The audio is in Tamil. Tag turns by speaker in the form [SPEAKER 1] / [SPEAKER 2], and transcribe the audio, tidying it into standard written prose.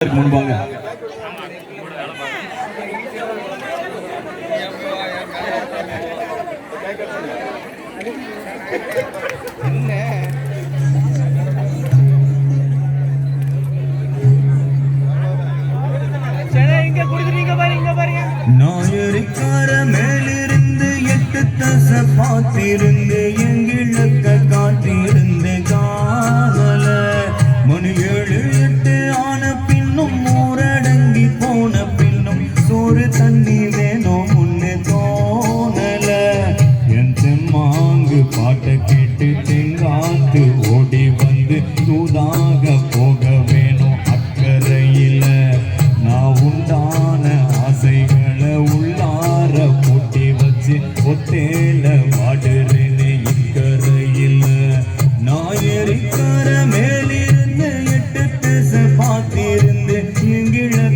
[SPEAKER 1] முன்பாங்க
[SPEAKER 2] நாயரிக்கார மேலிருந்து 8 தச பார்த்திருந்து எங்கிழக்க காட்டிருந்து காதல மணி 7 8 ஆன பின்னும்